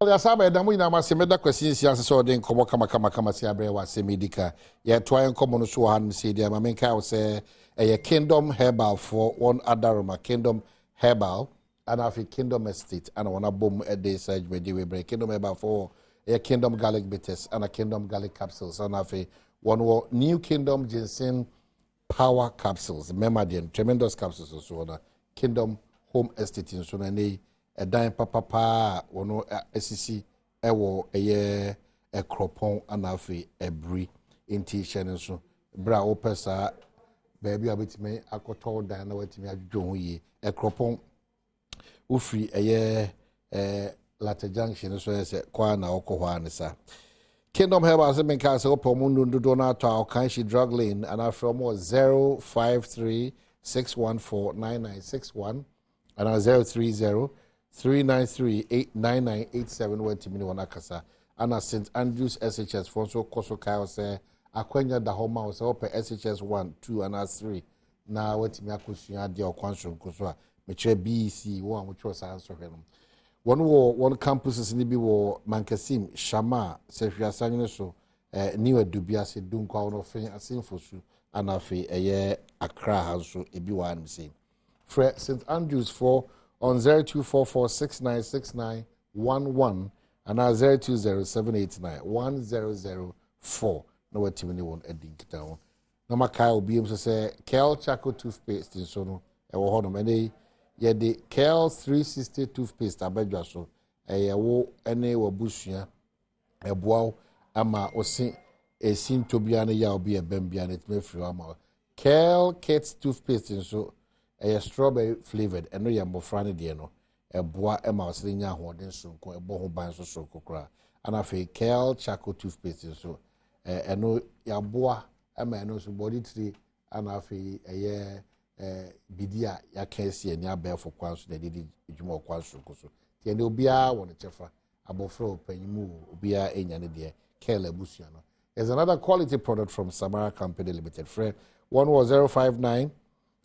Ya saba edamu ina masemeda kwesi sianse so den komo kama si abre wa semedika ye toa enkomo no so han se dia ma menka wo se eye Kingdom Herbal for one Adaroma Kingdom Herbal and afi Kingdom Estate and one bom a day surge we dey we break Kingdom Herbal for a Kingdom Garlic Bitters and a Kingdom Garlic Capsules and afi one New Kingdom Ginseng Power Capsules Memadian tremendous capsules so na Kingdom Home Estate in so na a dime papa wono asisi ewo eye ekropon anafi ebri inti hye so bra opesa baby abetime akoto dan na watimi adwo ho yi ekropon ufri eye Latte Junction so ese kwa na okoho anisa Kingdom Herbal se menka se opomu ndudo na to akanshi drug lane and from 0536149961 and 030 393-89987 went to me one akasa. And St. Andrews SHS for so Koso Kyle say Aquenya da Homa was open SHS 1, 2, and 3. Now what me akusuya dia okwanso kuswa metre BC 1 which was answer him. One campuses in the wo Mankasim, Shama, Sefia Sanyo so new dubia se dunkwa ono fe asinfosu and afi eye Accra house so ebi one say. Fred St. Andrews for on 0244696911 and now 0207891004. No what timini won ending down. No makai obi em say Kel Chaco toothpaste in so no e wo hono me ye de Kel 360 toothpaste abedwa so e wo ene wo busua e boaw ama osi esin tobia ne ya obi e bambia ne tme firi ama Kel Kids toothpaste in so a strawberry flavored and no yambo de no a bois a mouse in ya hoarding so a boho ban so cocra and a fake Kel Chaco toothpaste so a no ya bois a man no body tree and a fee a year bidia ya can't see and ya bear for quans they did more quans so the obia one chefa abofro penyimu obia enyane de Kel Busiano. There's another quality product from Samara Company Limited. Friend, one was 059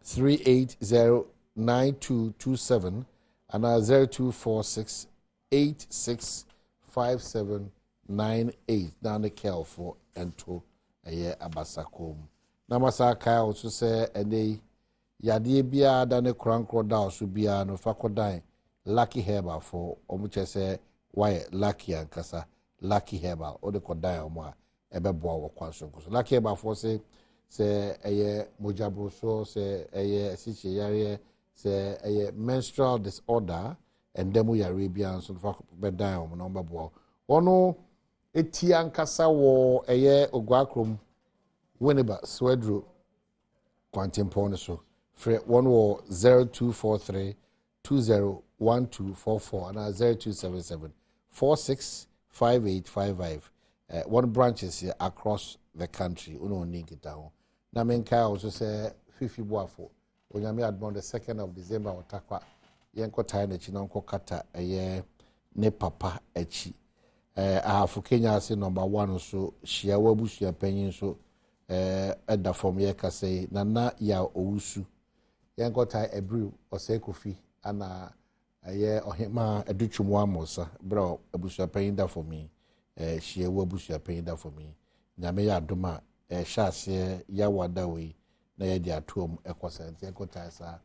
3809227 and 0246865798 down the Kel for ento a year abasakom. Namasa Kai also say a day Yadi bia dane crankro down subia no fakodine Lucky Herbal for omuche say why Lucky and Kasa Lucky Herbal or the kodine or more ebeboa wo kwanso. Lucky Herbal for say eye mojabro so say eye siche yare say eye menstrual disorder and demo Arabian so fa bedan o no mbabo ono eti ankasa wo eye ogwakrom whenever swedro kwantimpon so free one wo 0243 201244 and 0277 465855 one branches here across the country uno need it down. Na menka also say fifi boafo onyame admon the 2nd of December otakwa yenko tai na chi na nko kata eye ne papa achi ahafu Kenya ase number 1 so hia wabusu panyin so eda from ye ka say nana ya owusu yenko tai ebru ose kofi ana eye ohema educhumwa amosa bro abusu panyin da for me hia wabusu panyin da for me nyame ya adoma shase ya wadawe na ya di atom ekosent ekotasa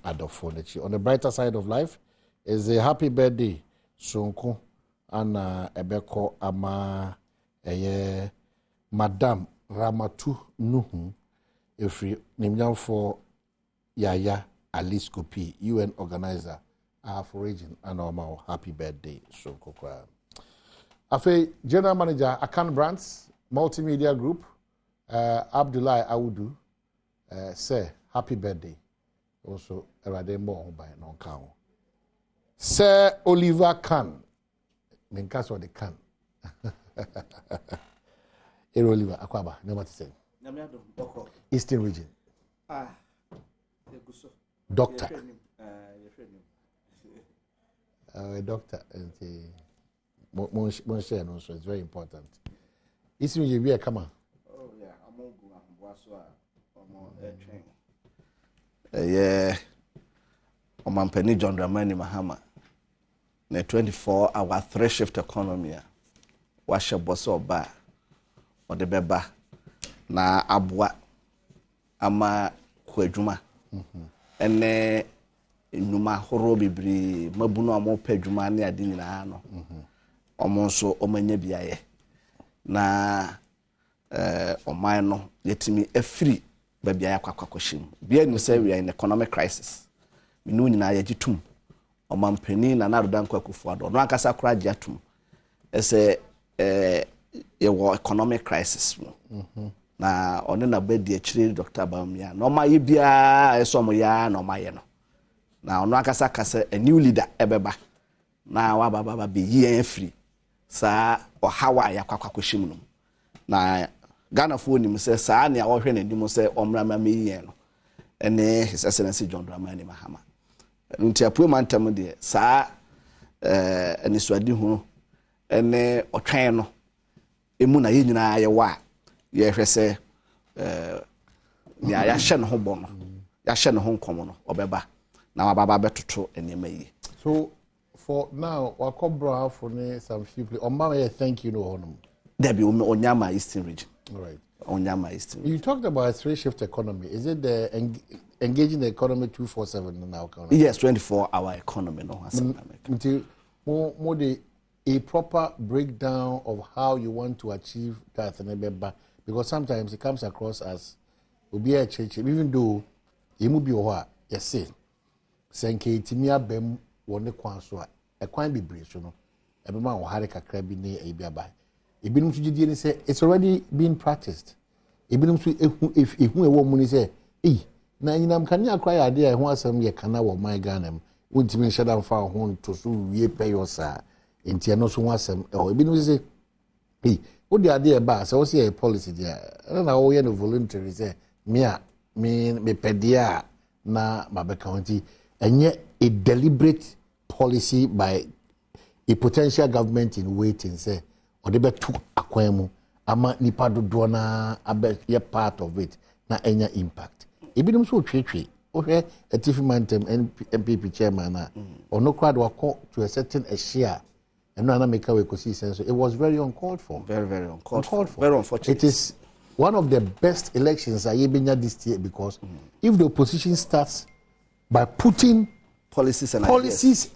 adofo nechi. On the brighter side of life is a happy birthday sonko ana ebeko ama Madam Ramatu Nuhu efri nimnyamfo Yaya Aliskopi UN organizer for region and normal happy birthday sonko kwa afi general manager Akan Brands Multimedia Group Abdullahi Awudu say happy birthday also erade mbo by non kan Sir Oliver Khan minka so the Khan Oliver akwaba no what say Eastern region doctor doctor mon share no so it's very important Eastern region we come on yeah, Omampeni John Dramani Mahama. na 24-hour three shift economy washe boss oba o de beba na aboa ama kwadwuma ene nnuma horo bibiri mabunu amo padwuma ne ade nyina no omo nso omanya biaye na oman no yetimi afiri babia yakwakwakwohim bia ni say we are in economic crisis minu nyina yagitum omampani na narodan kwakufu ado no akasa kora giatum ese ye economic crisis na one na bedi akire Dr. Bamia no ma ye bia esom ya no ma ye no na ono akasa kasa a new leader ebeba na wa baba be ye free sa o hawa ya kwakwakohim no na Ghana for nim say sa na wo hwe na dim say omra ma meyi no ene His Excellency John Dramani Mahama nti apu mantam de sa ene suade hu ene otwen no emu na ye nyina ye wa ye hwe say ya hye no ho bo no ya hye no ho nkomo no obeba na wa baba betoto enema yi. So for now wakobra for some few people omama thank you no honum there be Onyama Eastern region. All right. Onyama Eastern. You talked about a three-shift economy. Is it the engaging the economy 24/7 now? Yes, 24-hour economy. No, more a proper breakdown of how you want to achieve that, because sometimes it comes across as will be a church, even though you will be a yes, senke timia bem one kwanswa a quite be brave, you know. Everyone will have a crabby near a biabai. It's already being practiced. If a woman say, "Hey, now you know, can you acquire idea? I want some ye canal or my gun. Wouldn't mean shut down for home to so ye pay your sir. In Tiano, so want some or even say, hey, what the idea about? So, see a policy there. I don't know, you voluntary say, me pedia na Mabe County, and yet a deliberate policy by a potential government in waiting, say. Or they bet took akwemu ama nipa dodo na abe ye part of it na enya impact ebinum so twetwe ohwe atifi mantem MPP chairman na ono crowd wako to a certain share and no na make we kosi sense. It was very uncalled for, very uncalled for, very unfortunate. It is one of the best elections I been this year because if the opposition starts by putting policies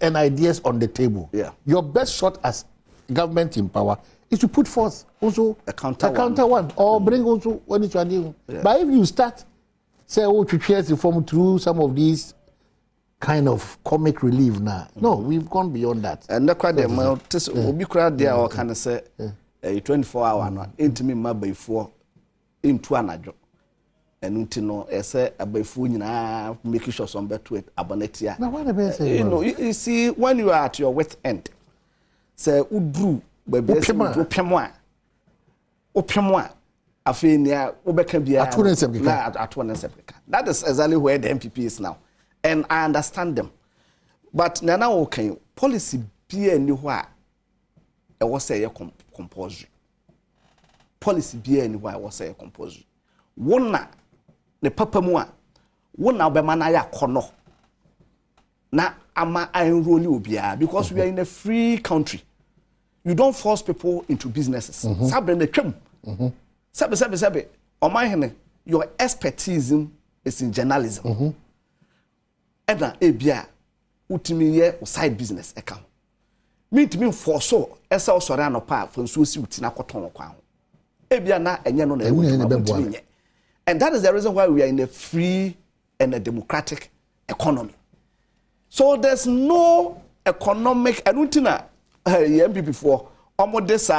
and ideas on the table, your best shot as government in power is to put forth also a counter one or bring also when it's new. But if you start say to share reform through some of these kind of comic relief now, no, we've gone beyond that. And the crowd will be crowd there or can say a 24-hour no intimi ma before into anajo and untino say a before na making sure some better with abonetia. Now what you know, you see when you are at your wet end say udru opemwa afenia obeka bia that is exactly where the MPP is now, and I understand them. But now okay policy bia ni ho a e wo say compulsory policy bia ni ho a wo say compulsory wona ne papa mu a wona obema na ya kono na ama enroll obia because we are in a free country. You don't force people into businesses. Sabe. Your expertise is in journalism. Eda ebia utimi ye side business account. Me to me for so esa osore anopa for nso si utina koton kwa ho. Ebia na enye no na e. And that is the reason why we are in a free and a democratic economy. So there's no economic enutina MPP before almost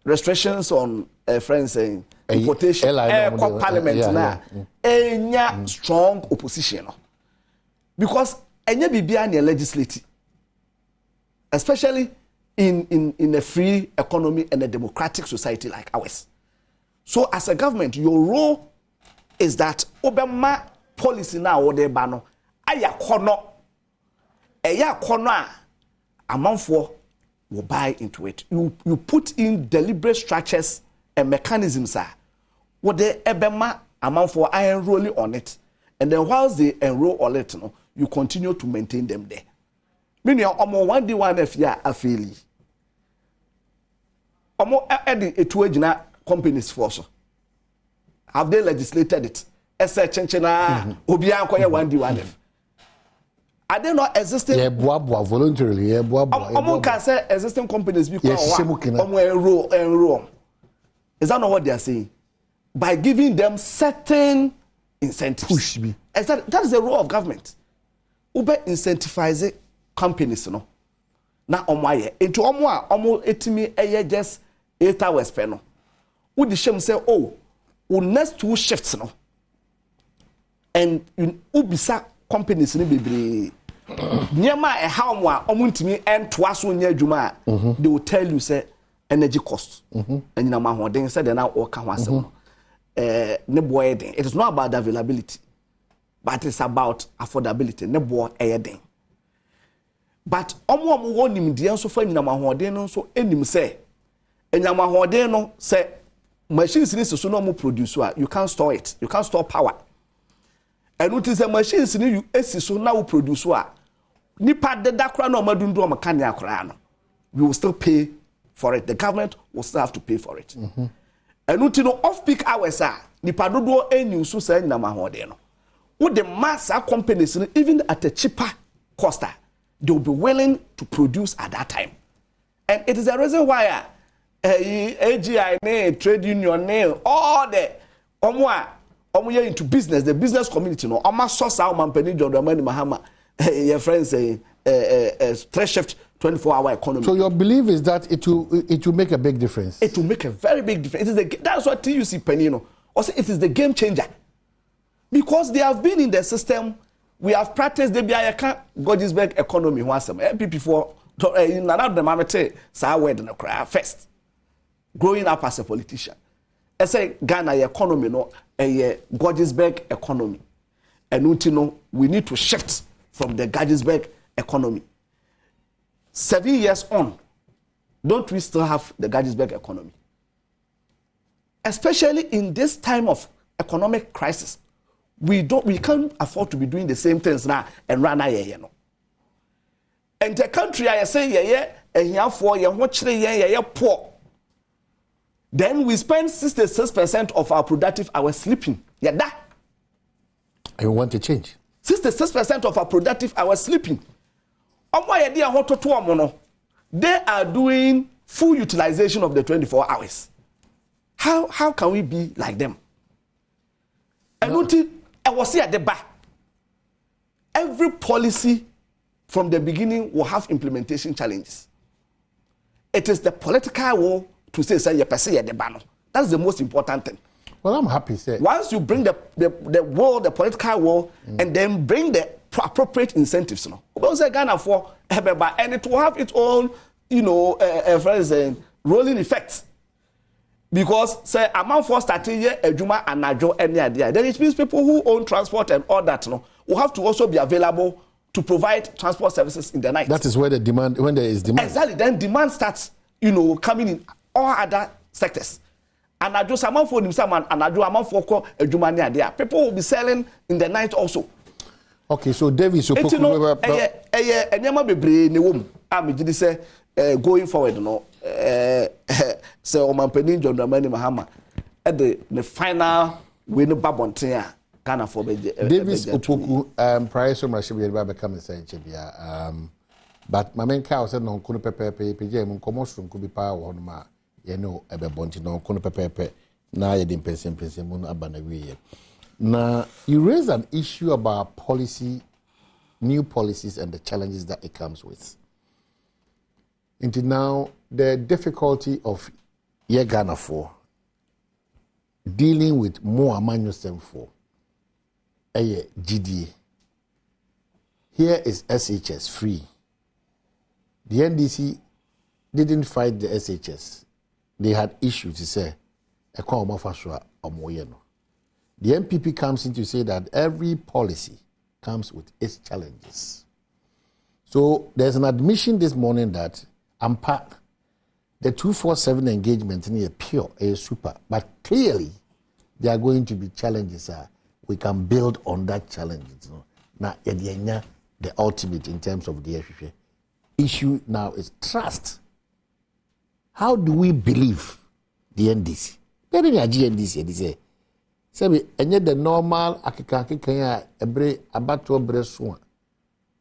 restrictions on friends saying importation parliament na enya strong opposition because enya bibia na legislative, especially in a free economy and a democratic society like ours. So as a government your role is that obema policy na ode ba no aya kono amanfo will buy into it. You put in deliberate structures and mechanisms what the ebema amount for enrolling on it, and then whilst they enroll on it, you continue to maintain them there. Meaning, omo 1D1F ya afeli. Omo edi etuajina companies for so. Have they legislated it? Ese chenchena obi ankoye 1D1F. Are they not existing? Yeah, boa voluntarily. Yeah, boa. Omo can say existing companies because enroll. Is that not what they are saying? By giving them certain incentives. Push me. That is the role of government. Ube incentivize companies, no. Na omo into omo etimi eye just 8 hours per no. Would the shame say, oh, next 2 shifts, no. And ubisa companies ni bebre. Nyama e how one omuntimi entwaso nya adwuma they will tell you say energy cost and na mahoden say they now oka ho asem ne boy den. It is not about the availability, but it's about affordability. Ne boy den. But omo wo nimde enso fa nyina mahoden no so enim say enyam mahoden no say machines ni so no mo produce you can't store it, you can't store power. And what is the machines ni you esi so now produce nipa de dakra no madundu o makane akra no we will still pay for it. The government will still have to pay for it. And what no off peak hours nipa dodo enu so say na mahode no with the mass companies even at a cheaper cost they will be willing to produce at that time. And it is a reason why AGI trade union all the omo into business, the business community no omo source our company Jordan Mahama your friends say stress shift 24-hour economy. So your belief is that it will make a big difference. It will make a very big difference. That's what TUC Penino also it is the game changer. Because they have been in the system, we have practiced the Biayaka Godisberg economy once before none of them amete sa word no cry first. Growing up as a politician. I say Ghana economy no a Godisberg economy. And we need to shift from the Godisberg economy. 7 years on, don't we still have the Godisberg economy? Especially in this time of economic crisis, we can't afford to be doing the same things now and run away, And the country I say and here for poor. Then we spend 66% of our productive hours sleeping. Yeah, that. I want to change. 66% of our productive hours sleeping. They are doing full utilization of the 24 hours. How can we be like them? And I was here at the back. Every policy from the beginning will have implementation challenges. It is the political will to say you perceive at the banner. That's the most important thing. Well, I'm happy. Sir. Once you bring the war, the political war, and then bring the appropriate incentives, Ghana for and it will have its own, rolling effects. Because say amount for starting here, Ejuma and Najo any idea. Then it means people who own transport and all that, will have to also be available to provide transport services in the night. That is where the demand, when there is demand. Exactly. Then demand starts, coming in all other sectors. And I just amount for himself and I do amount for Ejuma any idea. People will be selling in the night also. Okay, so David, so going forward, so Omampeni John Dramani Mahama at the final winning Babontia Ghana for Davis Opoku prior so much be able to come and say but my main cow said no kuno pepe PJ mun commotion could be power on ma ebe bonti no kuno pepe na Adom Mpensenpensemu no abana wiye. Now you raise an issue about policy, new policies and the challenges that it comes with. Until now, the difficulty of Ghana for dealing with more Amanyosem for GDA. Here is SHS free. The NDC didn't fight the SHS. They had issues to say, the MPP comes in to say that every policy comes with its challenges. So there's an admission this morning that the 247 engagement in a pure, a super, but clearly there are going to be challenges. We can build on that challenge. Now, the ultimate in terms of the FFA. issue now is trust. How do we believe the NDC? There is a GNDC. They say, and the normal akeka every abato bresuan.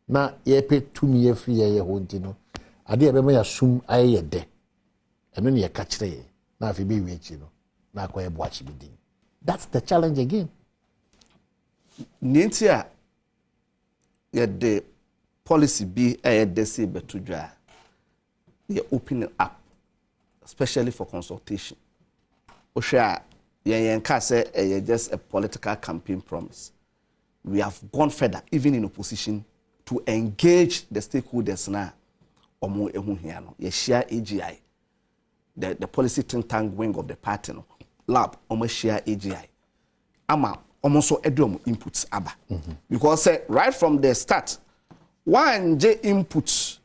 Na ye pay 2 year free ye hontino. Ade ebe me assume aye de. Eno ne ye kachire. Na afi be wechi no. Na akwa ye boachi bidin. That's the challenge again. Nintia ye de policy be aye de se betudwa. Ye open it up, especially for consultation. Osha yen ka say just a political campaign promise. We have gone further, even in opposition, to engage the stakeholders now. Omo ehun here no. Ye share AGI, the policy think tank wing of the party no. Lab omo share AGI. Ama omo so Adom inputs aba. Because right from the start, one J inputs.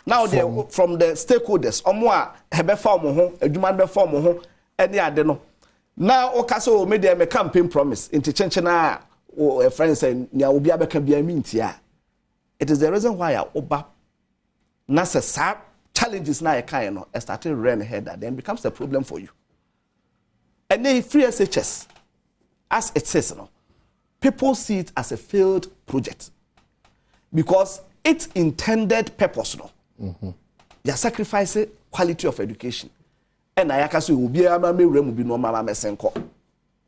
Now from the stakeholders, omo a hebe fa omo ho, adwuma be fa omo ho, ene ade no. Now okaso o media me campaign promise into chenchena a friend say nya obi abeka bia mintia. It is the reason why oba na say challenges na e kan no started run ahead then becomes a problem for you. And then free SHS as it says no, people see it as a failed project because its intended purpose no. You sacrifice quality of education. And I can say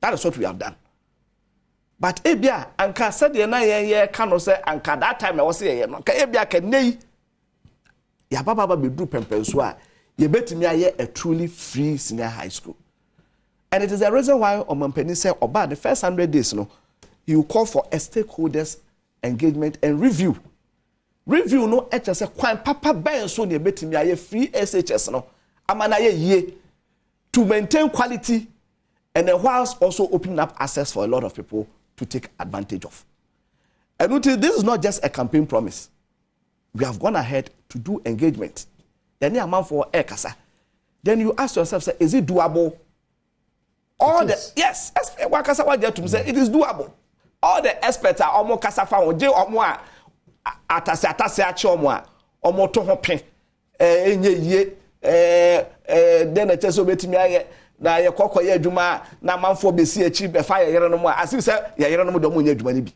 that is what we have done. But ebia anka said the na ye can say anka that time I was say no ka ebia ka nei ya baba be do pempenso a ye betimi aye a truly free senior high school. And it is the reason why Omampeni said about the first 100 days no you call for a stakeholders engagement and review. Review no say kwan papa ben so ne betimi aye free SHS no amana ye to maintain quality and whilst also opening up access for a lot of people to take advantage of. And this is not just a campaign promise. We have gone ahead to do engagement. Then you amount for kasa. Then you ask yourself, say, is it doable? All the yes, wakasa waje to say it is doable. All the experts are almost kasa fa oje omo a atase ache omo a omo to ho pe enye yie then it so betimi aye na ye kokoye adwuma na manfo besi achi be fa ye yere no mo as if say ye yere no mo do mo nya adwuma ni bi.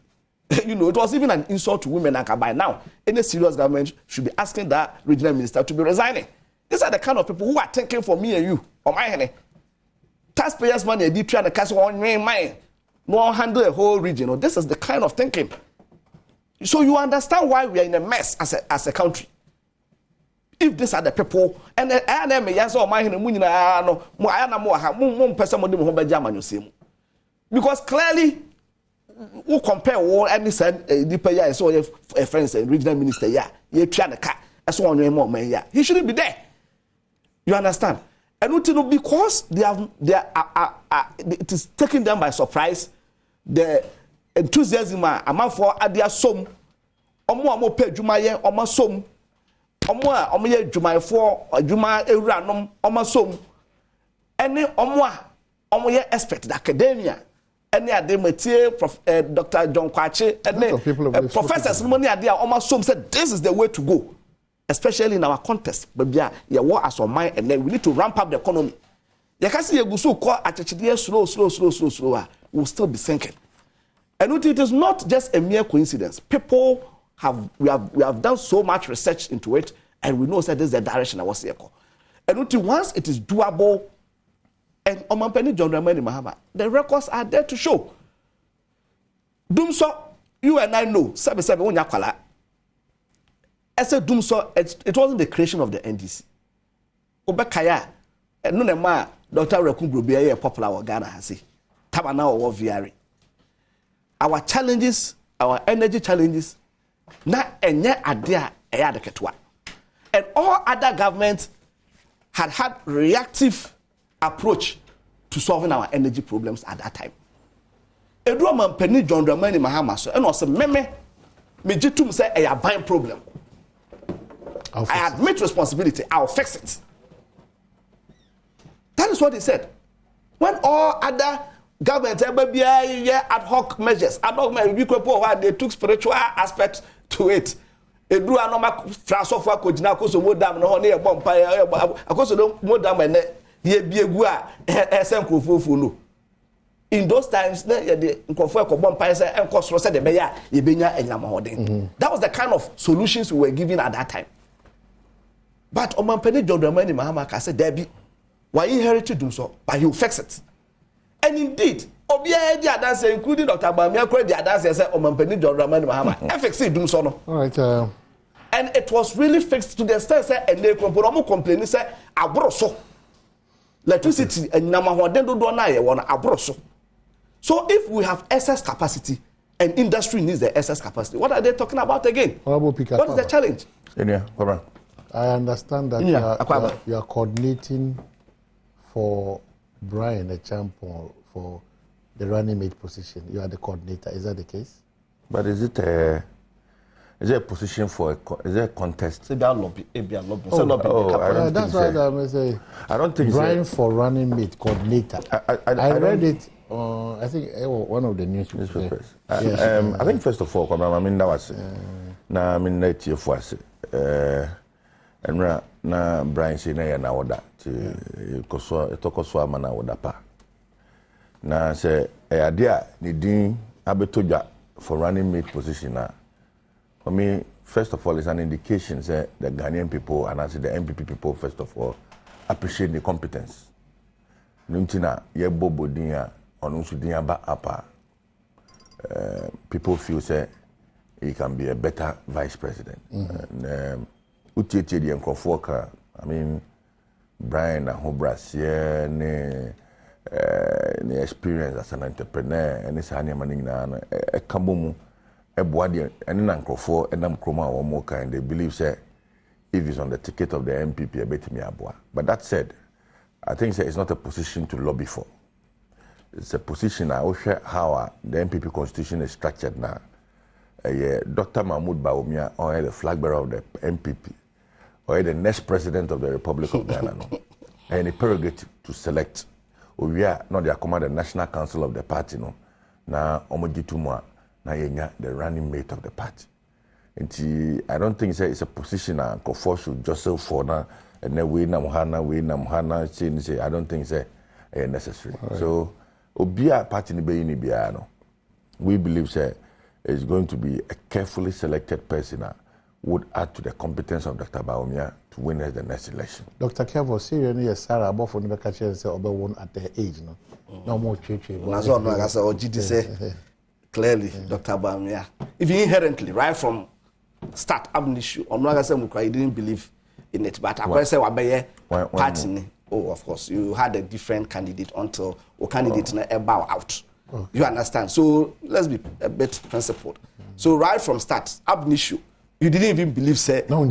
You know, it was even an insult to women and by now any serious government should be asking that regional minister to be resigning. These are the kind of people who are thinking for me and you or my honey. Taxpayers' money be trying to cast on mine. No one handle a whole region. This is the kind of thinking. So you understand why we are in a mess as a country. If these are the people, and I am a yes or my because clearly, who compare war and said the so a friend and regional minister, you try the car, as one more man, he shouldn't be there. You understand? And because it is taking them by surprise, the enthusiasm amount for adia som, omo pay jumaye, omo som. Omo ye dwuma for dwuma ewuranom omo som ene omo ye expert the academia ene ade matie Dr. John Kwache ene professors money ade omo som said this is the way to go, especially in our context babia ye war as on mind and then we need to ramp up the economy. You can see yegusu ko achechide slow will still be sinking. And it is not just a mere coincidence. People we have done so much research into it, and we know that this is the direction I was here. And once it is doable, and Omampeni John Dramani Mahama, the records are there to show. Dumso, you and I know, 77 Yakwala. I said Dumso, it wasn't the creation of the NDC. Obekaya, and Nunema, Dr. Rekumbru be a popular Ghana has said, Tabana or VRE. Our challenges, our energy challenges, na enye adea eyadeketwa. And all other governments had reactive approach to solving our energy problems at that time. Adom Mpensenpensemu John Dramani Mahama so and was me jitum say a buying problem. I admit responsibility, I'll fix it. That is what he said. When all other governments ad hoc measures, they took spiritual aspect to it. edu anoma fransofo akogina akoso modam no ho ne yebom pa akoso no modam ene ye biegu a esen krofofo no in those times the nkofo ekobom pa say enkosoro say de be ya ye benya enyamahoden. That was the kind of solutions we were given at that time. But Omampeni John Dramani Mahama ka say Debbie, why inherited do so, but you fix it. And indeed, Obia the others, including Dr. Bamia, the others say Omampeni John Dramani Mahama, fix it do so no. All right. And it was really fixed to the extent say and they complain say abroso. Electricity and namahoden do na ye won abroso. So if we have excess capacity and industry needs the excess capacity, what are they talking about again? What is the challenge? I understand that you are coordinating for Brian Echampo for the running mate position. You are the coordinator. Is that the case? But is it a position for is there a contest? That's what I'm saying. I don't think Brian for running mate coordinator. I read it. I think one of the newspapers. I think first of all, I mean that was na I mean that year for us. And na Brian say na na oda to koso amana oda pa. Na say idea ni din abetodwa for running mate position na. For me, first of all, it's an indication that the Ghanaian people and as the MPP people, first of all, appreciate the competence. Nuntina ye bobo dinya onusu dinya ba apa. People feel say he can be a better vice president. Utieti the Nkrofo I mean, Brian Ahobrasier ne experience as an entrepreneur and this hanya manina e kambomu e boade and Nkrofo enam kroma or more kind. They believe say if he's on the ticket of the MPP, I bet me aboa. But that said, I think it's not a position to lobby for. It's a position I will share how the MPP constitution is structured now. Dr. Mahmoud Bawumia, or the flag bearer of the MPP, or the next president of the Republic of Ghana, and a prerogative to select. We are not the command the National Council of the party, no. Now, Omojitumwa, now the running mate of the party. And I don't think it's a position that Kofo should jostle for now, and then we Namhana, say, I don't think it's necessary. Right. So, Obia party ni no. We believe say is going to be a carefully selected person that would add to the competence of Dr. Bawumia to win as the next election. Dr. Kevo, seriously, Sarah, about for the catcher and say, Oba at their age, no? No more church. Clearly, Dr. Bawumia, if you inherently, right from start ab issue, or no, I didn't believe in it, but I say, party. Oh, of course, you had a different candidate until a candidate bow out. Okay. You understand? So let's be a bit principled. So right from start, ab issue, you didn't even believe say no,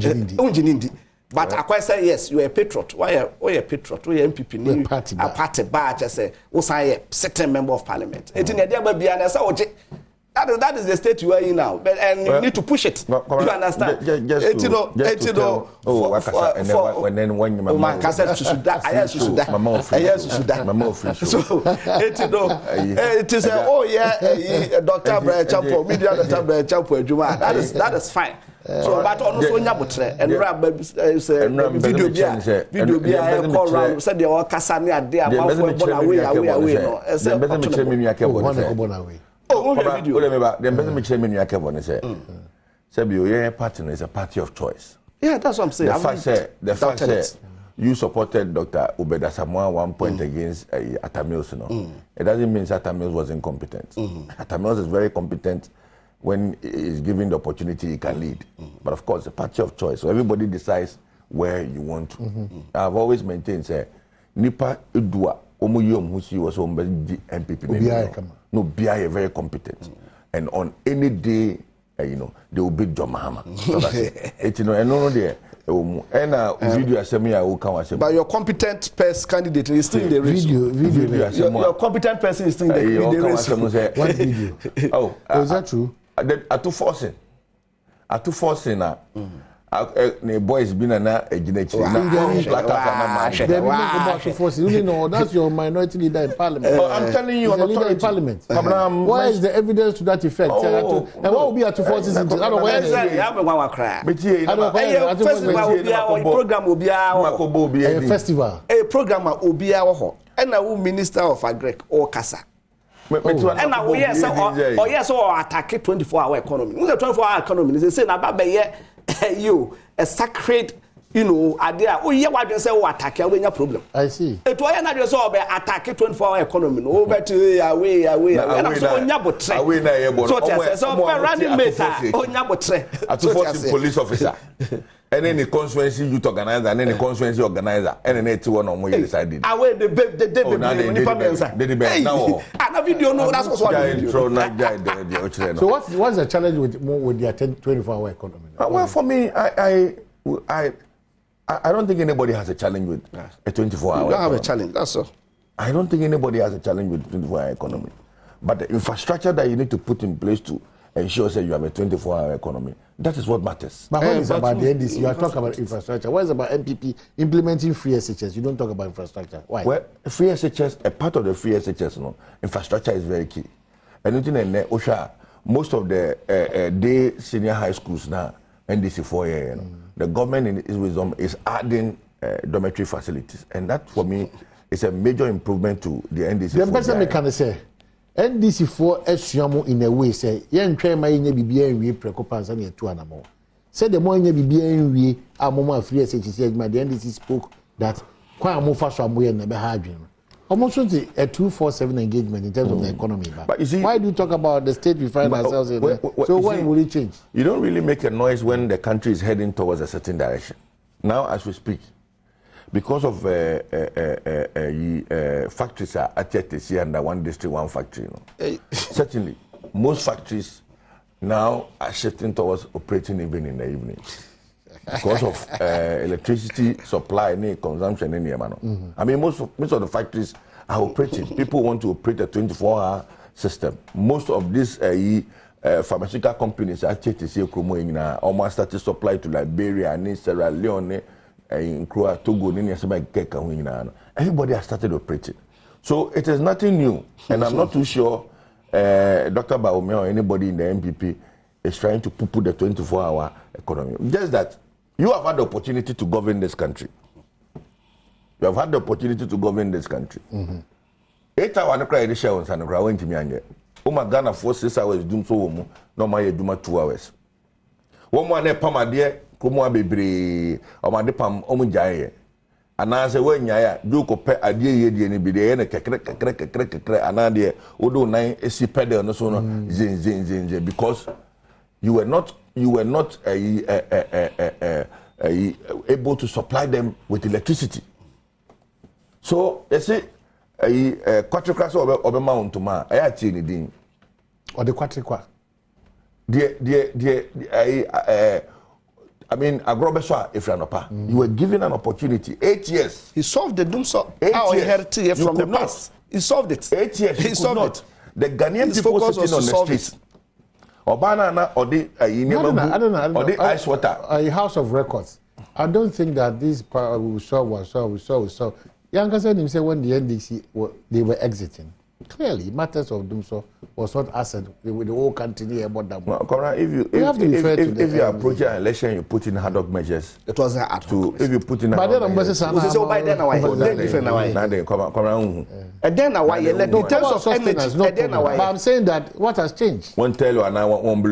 but I quite say yes, you are a patriot. Why are a patriot? Why are MPP? A party bar. Just say, "Oh, I a certain member of parliament." It's in the day, but that is the state you are in now, and you need to push it. You understand? Dr. Champo, media Dr. Champo, that is fine. So, but also Nyabutre and video be call round said they were Cassania there. Sebio, partner is a party of choice. Yeah, that's what I'm saying. The fact that you supported Dr. Ubeda Samoa 1 point against Atamils, it doesn't mean Atamils was incompetent. Atamils is very competent when he is given the opportunity, he can lead. But of course, a party of choice. So everybody decides where you want to. I've always maintained, say, Nipa Udua, Omuyom, who she was on MPP. No, BI very competent. And on any day, they will beat John Mahama. So that's it. And no there. And video assembly I will come. But your competent candidate is still in the race. Your competent person is still in the race. What video? Oh, is that true? I too forcing. The boys been na eginechi na that's your minority leader in parliament. I'm telling you, he's a leader in parliament. Where is the evidence to that effect? And what will be at 240 I don't know where program obia festival a program obia wo and a minister of agric or kasa. And now yes or attack 24-hour economy. The 24-hour economy is saying about you a sacred, you know, idea. Oh, yeah, what you say, attack when your problem. I see. It was not just all attack 24-hour economy. Over to away. And I'm so nyabo tre. So running mate on nyabo tre. At police officer. And then the constituency youth organizer, and then the constituency organizer, and then it's one on where you decided. Away the now. And video no, that's what So what's the challenge with the 24-hour economy? Well, for me, I don't think anybody has a challenge with a 24-hour. You don't have a challenge, that's all. I don't think anybody has a challenge with 24-hour economy. But the infrastructure that you need to put in place to ensure that you have a 24-hour economy, that is what matters. But when it's about the NDC, you are talking about infrastructure. What is about MPP implementing free SHS? You don't talk about infrastructure. Why? Well, free SHS, a part of the free SHS, infrastructure is very key. And most of the day senior high schools now, NDC 4 year, the government in its wisdom is adding dormitory facilities. And that, for me, is a major improvement to the NDC 4 year. The person say, NDC 4 SUAMO in a way say, yen try my BBA and we preoccupants and yet 2 and more. Said the more BBA and we are more free SHS, my NDC spoke that quite more fast from we never had you. Almost a 247 engagement in terms of the economy. But you see, why do you talk about the state we find ourselves in? So when will it change? You don't really make a noise when the country is heading towards a certain direction. Now, as we speak, because of factories are at here under one district, one factory. Certainly, most factories now are shifting towards operating even in the evening. Because of electricity supply and consumption in Yamano. I mean, most of the factories are operating. People want to operate a 24-hour system. Most of these pharmaceutical companies actually see almost started supply to Liberia, Sierra Leone, in Togo, everybody has started operating. So it is nothing new. And I'm not too sure Dr. Badwam or anybody in the MPP is trying to poo-poo the 24-hour economy. Just that you have had the opportunity to govern this country. You have had the opportunity to govern this country. 8 hours no cry share on San Gra went to me anye. Uma Ghana for 6 hours doom so no my duma 2 hours. One more ne pam ade komo abebre o ma de pam o mu jaye. Ana se we nyaya do ko pe ade ye die ne bi de ne kekre ana de odo nan esi pedal no so no zin because you were not able to supply them with electricity. So they say quatricras or mount to ma I din or the quatriqua. I mean, Agrobeswa Ifranopa, you were given an opportunity. 8 years. He solved the doom so. 8 years. He inherited from the past. He solved it. 8 years. He solved it. The Ghanaian people sitting on the streets. Obana or the ice water. A house of records. I don't think that this part we saw. Yanka said himself when the NDC they were exiting. Clearly, matters of Dumso was not asset with the whole country here about that. Well, if you approach an election, you put in ad hoc measures. It was an ad hoc. If you put in but then I'm going but I'm saying that what has changed. One tell you and I want one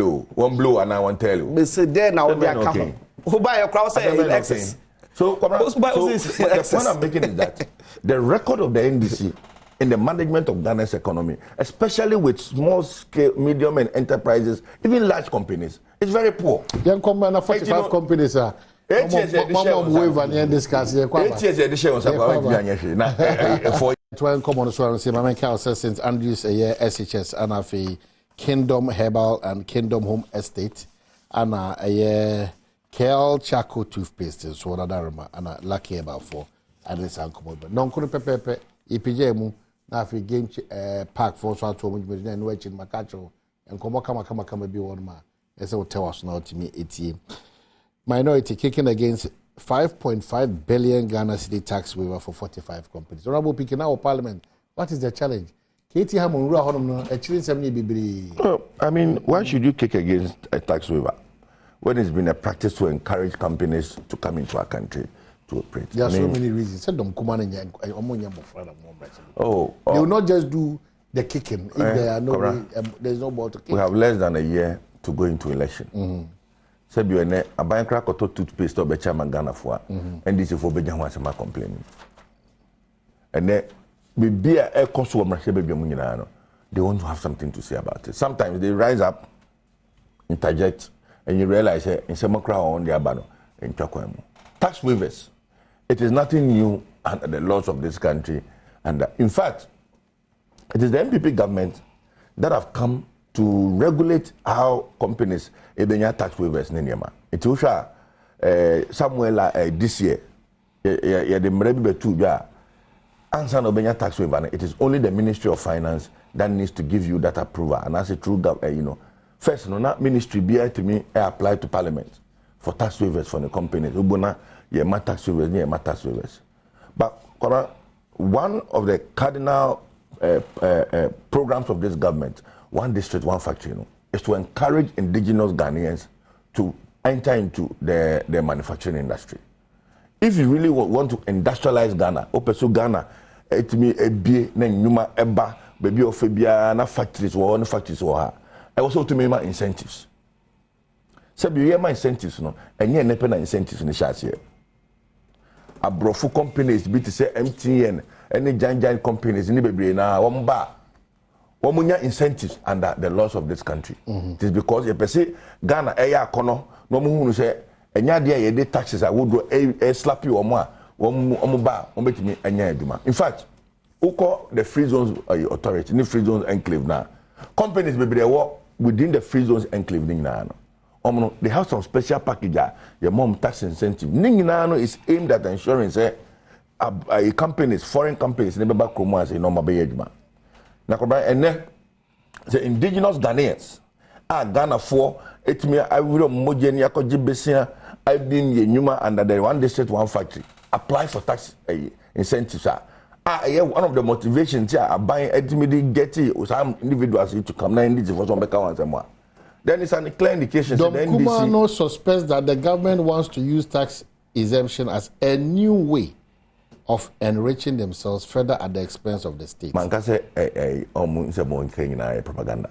blow and I won't tell you. But say there now they are coming. Who buy a crowd say excess. So the point I'm making is that the record of the NDC in the management of Ghana's economy, especially with small scale, medium and enterprises, even large companies, it's very poor. Young company, 45 companies are. 8 years edition St. Andrews SHS and a Kingdom Herbal and Kingdom Home Estate and a Kel Charcoal toothpaste so that and a lucky about 4 and this uncle. Non pepe EPJ na fi game park for so to mu na no achi makacho enkomo kama bi won ma ese wo tell us na to me etie minority kicking against 5.5 billion Ghana city tax waiver for 45 companies. Honorable Speaker, now Parliament, what is the challenge? I mean, why should you kick against a tax waiver when it's been a practice to encourage companies to come into our country to operate? There are so many reasons. Oh, they will not just do the kicking if there are no there's no more to kick. We have less than a year to go into election. Said you a bank crack or toothpaste or chairman Ghana for and this is for Bejan was my complaining. And then be a cost of they want to have something to say about it. Sometimes they rise up, interject, and you realize in some crowd on the abano in Chakwemo. Tax waivers. It is nothing new under the laws of this country. And in fact, it is the MPP government that have come to regulate how companies ebenya tax waivers nenyama. It was somewhere this year. The mrebi betu ja. Answer no benya tax waiver. It is only the Ministry of Finance that needs to give you that approval. And as a true first, not ministry be to me apply to Parliament for tax waivers for the companies. Ubona ye ma tax waivers, ye ma tax waivers. But one of the cardinal programs of this government, one district, one factory, is to encourage indigenous Ghanaians to enter into the manufacturing industry. If you really want to industrialize Ghana, or pursue Ghana, it me a be numa eba baby of Fabia na factories or on factories or her. I also to me my incentives. So you hear my incentives, no, and you never incentives in the shots here. A brofu companies be to say MTN, any giant companies in the baby na one bar. One munya incentives under the laws of this country. It is because you say Ghana eya kono no mu say enya dia ye de taxes I would slap you or more betimi enya eduma. In fact, uko the free zones authority, the free zones enclave now. Companies be they work within the free zones enclave now. They have some special package your mom tax incentive. Ninginano is aimed at ensuring say companies, foreign companies never back Kroma say no mabe eduma. Nakoba ene the indigenous Ghanaians Ghana for it me I will mojeni yakoji besia I been ye nyuma under the one district one factory apply for tax incentives one of the motivations here are buying ultimately getting some individuals to come now in this for some and more. Then it's a clear indication Dom Kumano suspects that the government wants to use tax exemption as a new way of enriching themselves further at the expense of the state. Man can say propaganda.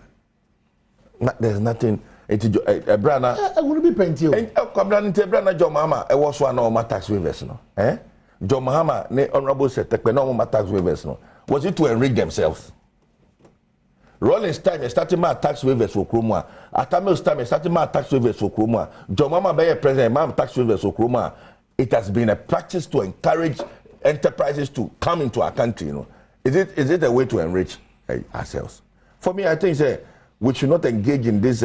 There's nothing. Brana. I wouldn't be painting. Brana John Mahama. I was one of my tax waivers. No, John Mahama, ne honorable said, "Take no more tax waivers." No, was it to enrich themselves? Rollins time starting my tax waivers for Kroma. Atamil's time starting my tax waivers for Kroma. John Mahama be president, my tax waivers for Kroma. It has been a practice to encourage enterprises to come into our country. Is it a way to enrich ourselves? For me, I think we should not engage in this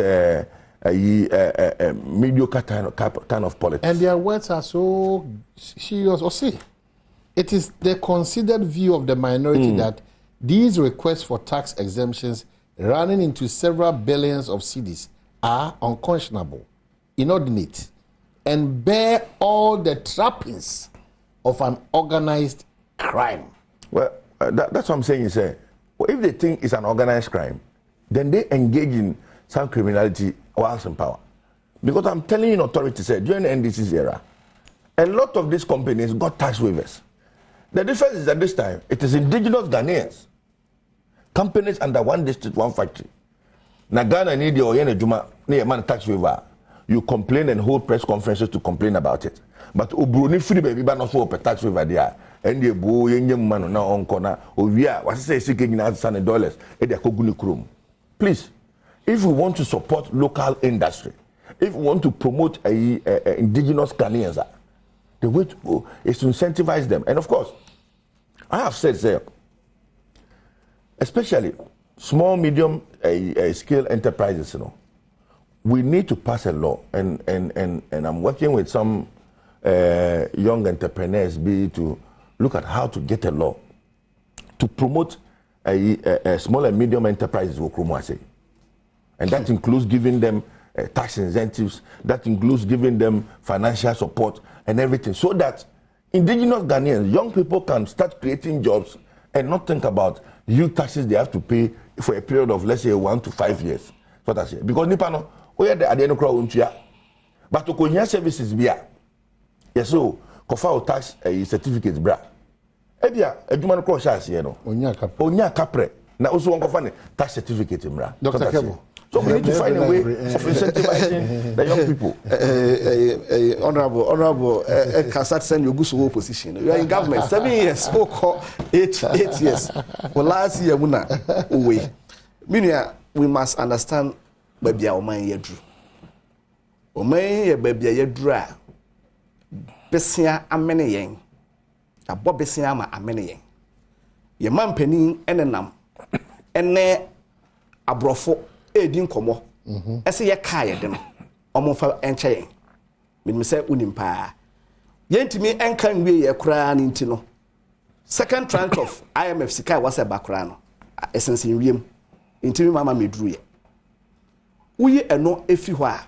mediocre kind of politics. And their words are so serious. Or say, it is the considered view of the minority that these requests for tax exemptions running into several billions of cedis are unconscionable, inordinate, and bear all the trappings of an organized crime. Well, that's what I'm saying. If they think it's an organized crime, then they engage in some criminality whilst in power. Because I'm telling you, authorities said during the NDC's era, a lot of these companies got tax waivers. The difference is that this time it is indigenous Ghanaians, companies under one district, one factory. Now Ghana need your Juma near man tax waiver. You complain and hold press conferences to complain about it. But Ubruni free baby ban also a tax waiver there. And the boy young man now on corner. Oh yeah, what say $600 and they koguni krum. Please, if we want to support local industry, if we want to promote indigenous Ghanaians, the way to go is to incentivize them. And of course, I have said, especially small, medium scale enterprises, we need to pass a law. And I'm working with some young entrepreneurs to look at how to get a law to promote small and medium enterprises, and that includes giving them tax incentives that includes giving them financial support and everything, so that indigenous Ghanaians, young people, can start creating jobs and not think about huge taxes they have to pay for a period of, let's say, 1 to 5 years. What I say, because nipa no, we are the adeno crowd untia, but to konya services bia, yes, so kofa tax certificates bra. Ebia, eduma no cross shas ye no. Onya kapre. Na also one kofa tax certificate bra. Dr. Kebo. So we need to find a way of incentivizing the young people. Honorable, Kasat send you go opposition. You are in government 7 years, 8 years. Well, last year, we must understand baby our man yedru. Oman baby yedru. Besia amene yen. Abo besia ma amene yen. Ye man penin enenam. Ene abrofo edin komo ese ye ka ye de no omofa enche yen me say unim pa yentimi enka nwie ye kura ni nti no second tranche of IMF sika was a bakra no esensen wiem ntimi mama meduru ye uyi eno efi ho a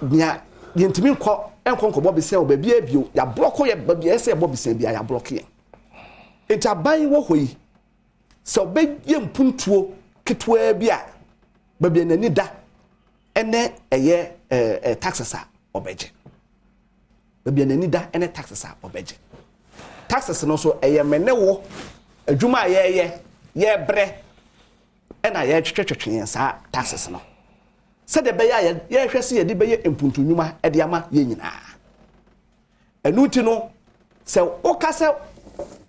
nya yentimi enko bo bese o ba bia bio ya block ye ba bia ese bo bese bia ya block ye entaban wo hoyi so be ye mpuntuo ketwa bia ba bia nani da ene eye taxes a obeje ba bia nani da ene taxes a obeje taxes no so eye menewo adwuma ye bre ena ye twetwetwe sa taxes no se de be ye hwese ye de be ye mpuntunwuma e de ama ye nyina enuti no se okase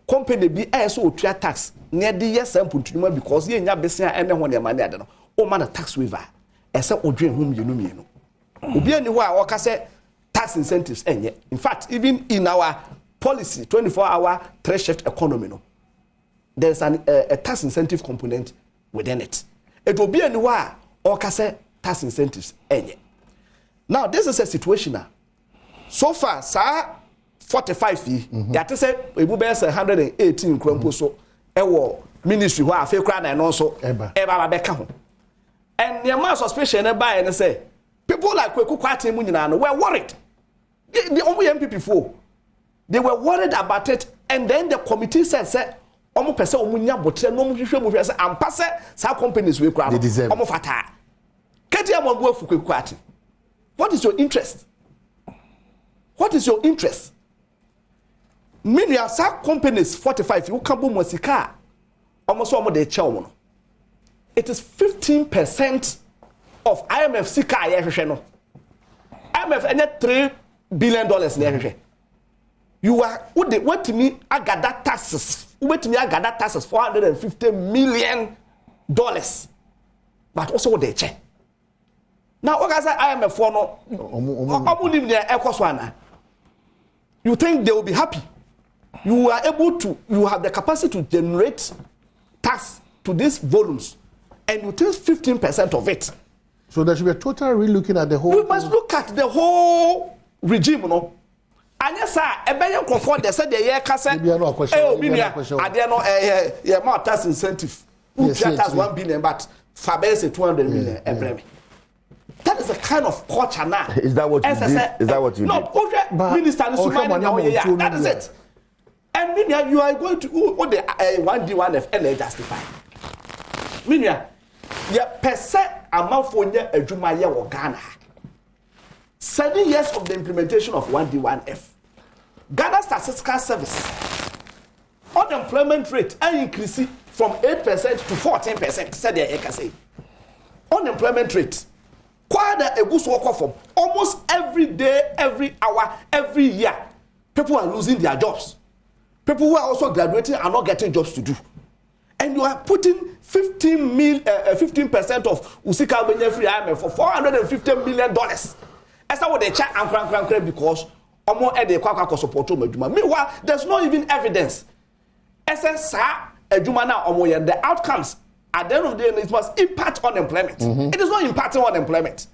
company bi so otua tax ne de yes mpuntunwuma because ye nya besia ene ho ne ma ne ade no o ma na tax waiver ese odwen hum yenu obi ani ho a okase tax incentives enye in fact even in our policy 24-hour 3-shift economy no there's a tax incentive component within it will be anywhere or kase tax incentives enye. Now this is a situation so far sir 45 fee that say we be 118 krampo so ewo ministry who afa kra na no so eba ba beka ho and the amount suspicion e buy and say people like Kweku Kwate mu nyina no were worried the only MPP for they were worried about it and then the committee said omo pese omo nya botre no omo hwehwe mo hwese ampa se sa companies we kra omo fata keti amambu afu Kweku Kwate. What is your interest? What is your interest? Many are sa companies 45 you can boom sika almost omo de che omo no. It is 15% of IMF sika ye hwehwe no. IMF enya $3 billion na hwehwe. You are what to me agada taxes. What to me agada taxes $450 million. But also what they check. Now what say IMF for no you think they will be happy? You are able to you have the capacity to generate tax to these volumes and you take 15% of it. So there should be a total relooking at the whole. We must look at the whole regime, you know. And yes, sir, a better comfort. They said the year cassette. More tax incentive. Tax 1 billion, but Faber 200 million. That is the kind of culture now. Is that what you did? Is that what you did? No, Minister, that is it. And meanwhile, you are going to what the 1D1F and justify. Meanwhile, your percent amount for your Jumaya or Ghana. 7 years of the implementation of 1D1F. Ghana Statistical Service unemployment rate increasing from 8% to 14%. Said the say. Unemployment rate. Quite a good work from almost every day, every hour, every year. People are losing their jobs. People who are also graduating are not getting jobs to do. And you are putting 15% of Usika Benye Free IMF for $450 million. That's what they check and crank because omo e dey kwakwa support o maduma. Meanwhile, there's not even evidence. SSA aduma na omo ye the outcomes at the end of the day it must impact on employment. It is not impacting on employment.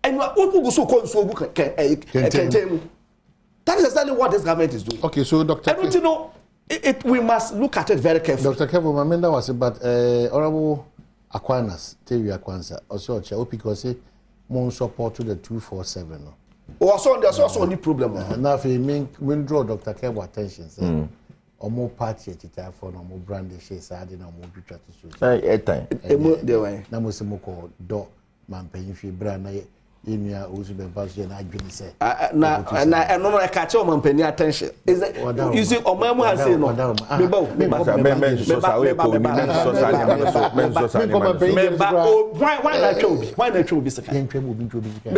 And you go so that is exactly what this government is doing. Okay, so Dr. And you know, we must look at it very carefully. Dr. Kevo Mamenda was but Honorable Aquinas, Terry Aquansa, also because mon support to the 247. Also, there's also only problem. Now, if you mean draw Dr. Kebo attention, say, or more party at the for no more brandy, she's adding no more picture to time. Namusimoko, do, man, paying for brand. Inia uzibe basu na adwini say na no I catch on pay attention is it you see omamu has say no why na twa obi sika me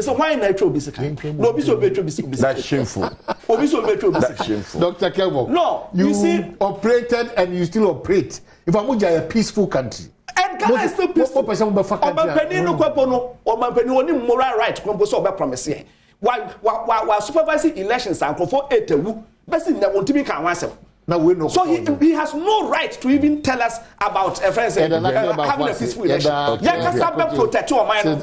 say why na twa obi sika no obi so be twa obi sika that's shameful obi so be twa obi sika shameful Dr. Kebo no you see operated and you still operate if Abuja a peaceful country and Ghana is still peaceful. Omampeni no kwepo no, omampeni oni moral right kwempo so obe promise here. Why supervising elections and for 8 wu, best na wontimi kan wansem. Now we know. So he has no right to even tell us about a friend having a peaceful election. Yeah, can protect your mind.